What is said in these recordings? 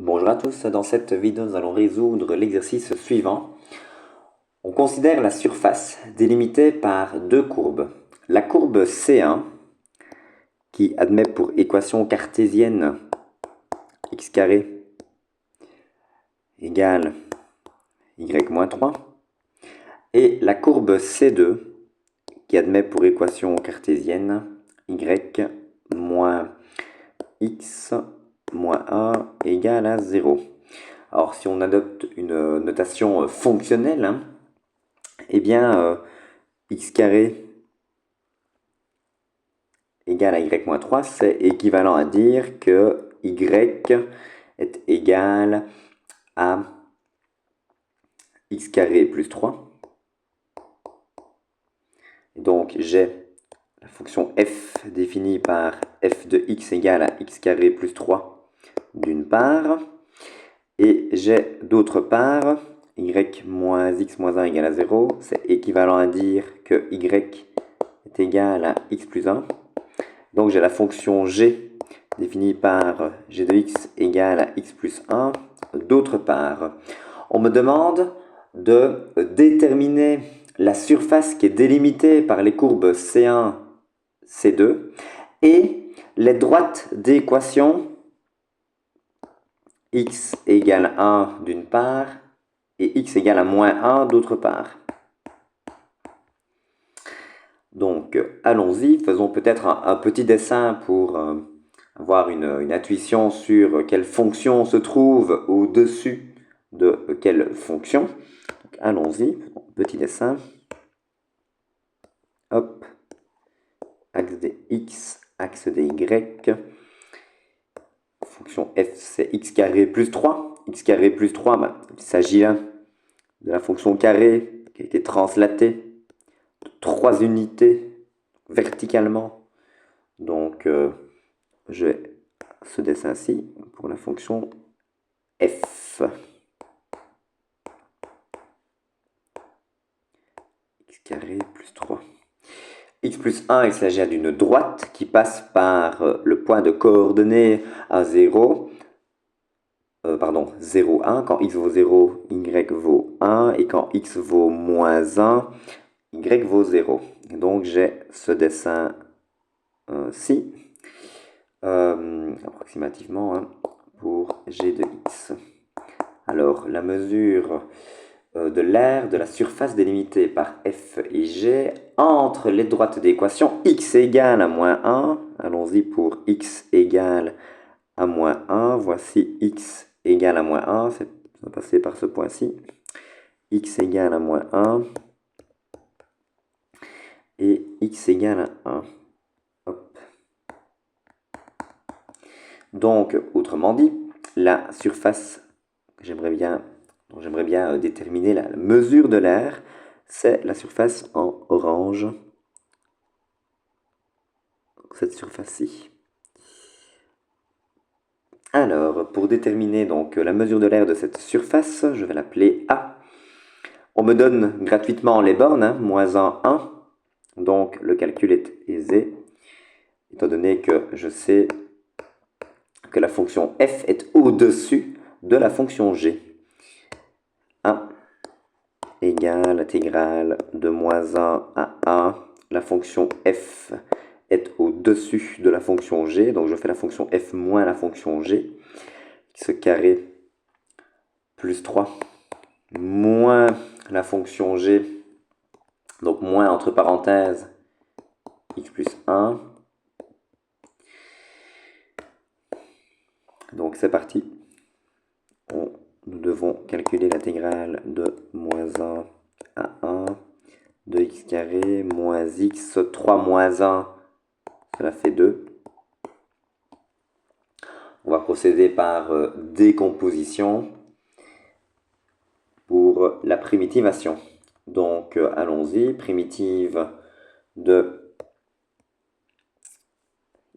Bonjour à tous, dans cette vidéo nous allons résoudre l'exercice suivant. On considère la surface délimitée par deux courbes. La courbe C1 qui admet pour équation cartésienne x carré égale y moins 3 et la courbe C2 qui admet pour équation cartésienne y moins x moins 1 égale à 0. Alors si on adopte une notation fonctionnelle, eh bien x carré égale à y moins 3, c'est équivalent à dire que y est égal à x carré plus 3. Donc j'ai la fonction f définie par f de x égale à x carré plus 3 d'une part, et j'ai d'autre part y moins x moins 1 égale à 0, c'est équivalent à dire que y est égal à x plus 1. Donc j'ai la fonction g définie par g de x égale à x plus 1. D'autre part, on me demande de déterminer la surface qui est délimitée par les courbes C1, C2 et les droites d'équation x égale 1 d'une part et x égale à moins 1 d'autre part. Donc allons-y, faisons peut-être un petit dessin pour avoir une intuition sur quelle fonction se trouve au-dessus de quelle fonction. Allons-y, petit dessin. Hop, axe des x, axe des y. Fonction f, c'est x carré plus 3. X carré plus 3, ben, il s'agit là de la fonction carré qui a été translatée de 3 unités verticalement. Donc, j'ai ce dessin-ci pour la fonction f. X carré plus 3. X plus 1, il s'agit d'une droite qui passe par le point de coordonnées à 0. 0, 1. Quand x vaut 0, y vaut 1. Et quand x vaut moins 1, y vaut 0. Et donc j'ai ce dessin-ci, approximativement, hein, pour g de x. Alors, la mesure de l'aire de la surface délimitée par f et g entre les droites d'équation x égale à moins 1. Allons-y pour x égale à moins 1. Voici x égale à moins 1. Ça va passer par ce point-ci. X égale à moins 1. Et x égale à 1. Hop. Donc, autrement dit, la surface que j'aimerais bien déterminer la mesure de l'aire, c'est la surface en orange. Cette surface-ci. Alors, pour déterminer donc la mesure de l'aire de cette surface, je vais l'appeler A. On me donne gratuitement les bornes, hein, moins 1, 1. Donc, le calcul est aisé, étant donné que je sais que la fonction f est au-dessus de la fonction g. 1 égale intégrale de moins 1 à 1. La fonction f est au-dessus de la fonction g, donc je fais la fonction f moins la fonction g, ce carré plus 3 moins la fonction g, donc moins entre parenthèses x plus 1. Donc c'est parti. Nous devons calculer l'intégrale de moins 1 à 1 de x carré moins x, 3 moins 1, cela fait 2. On va procéder par décomposition pour la primitivation. Donc allons-y, primitive de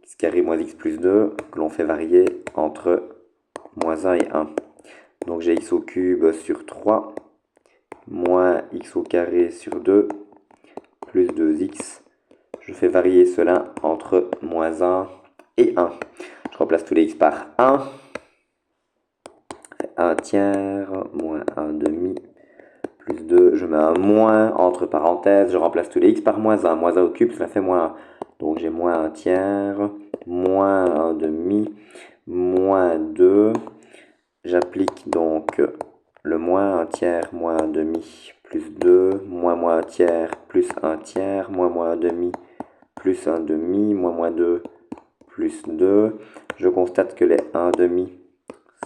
x carré moins x plus 2 que l'on fait varier entre moins 1 et 1. Donc j'ai x au cube sur 3 moins x au carré sur 2 plus 2x. Je fais varier cela entre moins 1 et 1. Je remplace tous les x par 1. 1 tiers, moins 1 demi, plus 2, je mets un moins, entre parenthèses, je remplace tous les x par moins 1. Moins 1 au cube, ça fait moins 1. Donc j'ai moins 1 tiers, moins 1 demi, moins 2. J'applique donc le moins 1 tiers, moins 1 demi, plus 2, moins 1 tiers, plus 1 tiers, moins 1 demi, plus 1 demi, moins 2, plus 2. Je constate que les 1 demi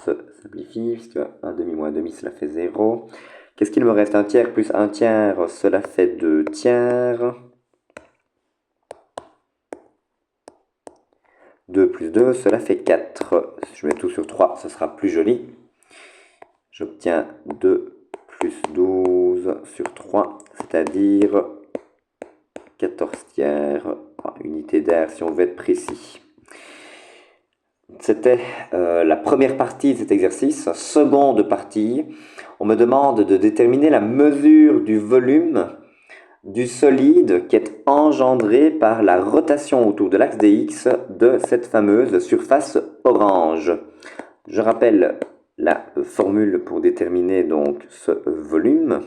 se simplifient, puisque 1 demi moins 1 demi, cela fait 0. Qu'est-ce qu'il me reste? 1 tiers plus 1 tiers, cela fait 2 tiers. 2 plus 2, cela fait 4. Si je mets tout sur 3, ce sera plus joli. J'obtiens 2 plus 12 sur 3, c'est-à-dire 14 tiers, unité d'air si on veut être précis. C'était la première partie de cet exercice. Seconde partie, on me demande de déterminer la mesure du volume du solide qui est engendré par la rotation autour de l'axe des X de cette fameuse surface orange. Je rappelle la formule pour déterminer donc ce volume.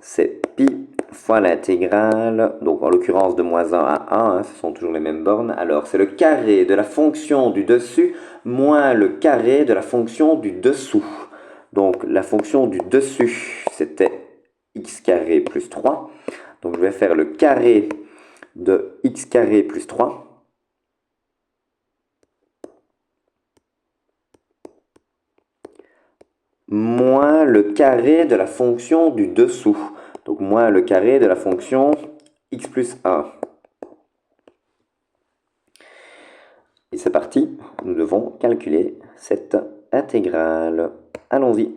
C'est pi fois l'intégrale, donc en l'occurrence de moins 1 à 1, ce sont toujours les mêmes bornes. Alors c'est le carré de la fonction du dessus moins le carré de la fonction du dessous. Donc la fonction du dessus, c'était x carré plus 3. Donc je vais faire le carré de x carré plus 3. Moins le carré de la fonction du dessous. Donc moins le carré de la fonction x plus 1. Et c'est parti, nous devons calculer cette intégrale. Allons-y.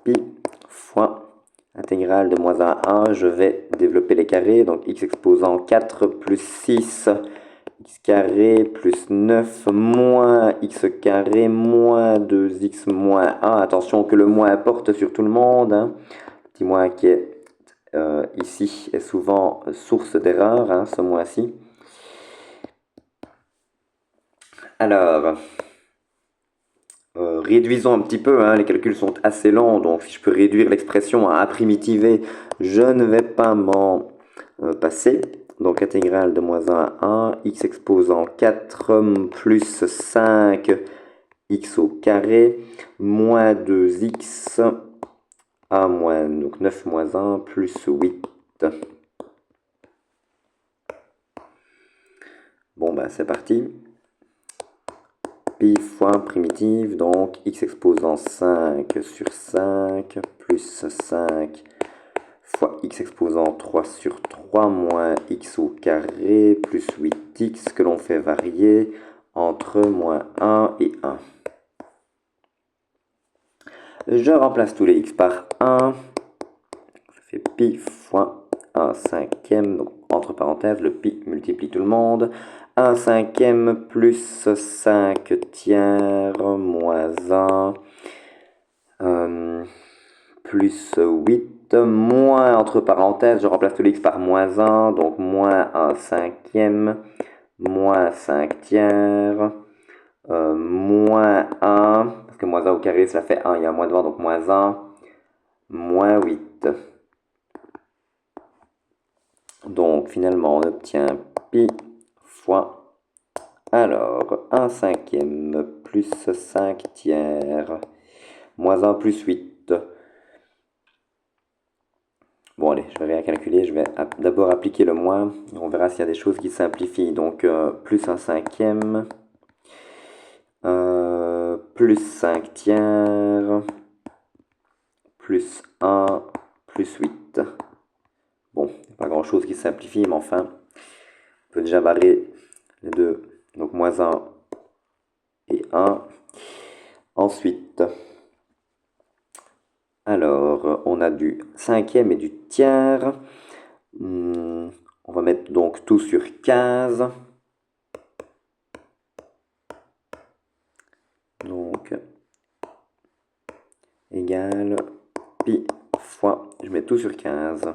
Pi fois intégrale de moins 1 à 1, je vais développer les carrés. Donc x exposant 4 plus 6, x carré plus 9 moins x carré moins 2x moins 1. Attention que le moins porte sur tout le monde. Hein. Le petit moins qui est ici est souvent source d'erreur, hein, ce moins-ci. Alors, réduisons un petit peu, hein, les calculs sont assez lents, donc si je peux réduire l'expression à primitiver, je ne vais pas m'en passer. Donc intégrale de moins 1 à 1, x exposant 4 plus 5, x au carré, moins 2x, à moins, donc 9 moins 1, plus 8. Bon, ben c'est parti. Pi fois primitive, donc x exposant 5 sur 5, plus 5 fois x exposant 3 sur 3, moins x au carré, plus 8x, que l'on fait varier entre moins 1 et 1. Je remplace tous les x par 1. Je fais pi fois 1 cinquième, donc entre parenthèses, le pi multiplie tout le monde. 1 cinquième plus 5 tiers moins 1 plus 8 moins, entre parenthèses, je remplace tous les x par moins 1, donc moins 1 cinquième moins 5 tiers moins 1, parce que moins 1 au carré ça fait 1, il y a un moins devant, donc moins 1 moins 8. Donc finalement on obtient pi fois, alors 1 cinquième plus 5 tiers, moins 1 plus 8. Bon allez, je vais rien calculer, je vais d'abord appliquer le moins, on verra s'il y a des choses qui simplifient. Donc plus 1 cinquième, plus 5 tiers, plus 1, plus 8. Bon, pas grand chose qui simplifie, mais enfin, on peut déjà barrer les deux. Donc moins 1 et 1. Ensuite, alors, on a du cinquième et du tiers. On va mettre donc tout sur 15. Donc, égale pi fois, je mets tout sur 15.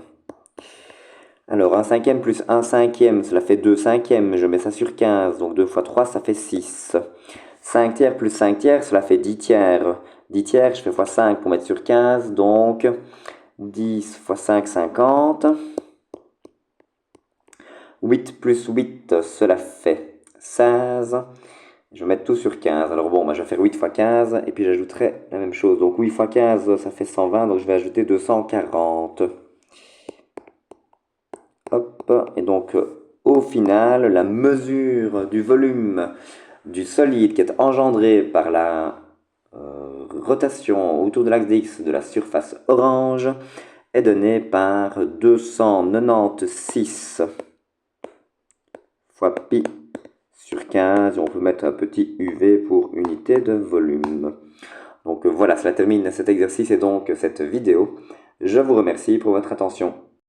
Alors, 1 cinquième plus 1 cinquième, cela fait 2 cinquièmes. Je mets ça sur 15. Donc 2 fois 3, ça fait 6. 5 tiers plus 5 tiers, cela fait 10 tiers. 10 tiers, je fais x 5 pour mettre sur 15, donc 10 x 5, 50. 8 plus 8, cela fait 16. Je vais mettre tout sur 15. Alors bon, je vais faire 8 x 15 et puis j'ajouterai la même chose. Donc 8 x 15, ça fait 120, donc je vais ajouter 240. Hop, et donc au final, la mesure du volume du solide qui est engendré par la rotation autour de l'axe X de la surface orange est donnée par 296 fois pi sur 15. On peut mettre un petit UV pour unité de volume. Donc voilà, cela termine cet exercice et donc cette vidéo. Je vous remercie pour votre attention.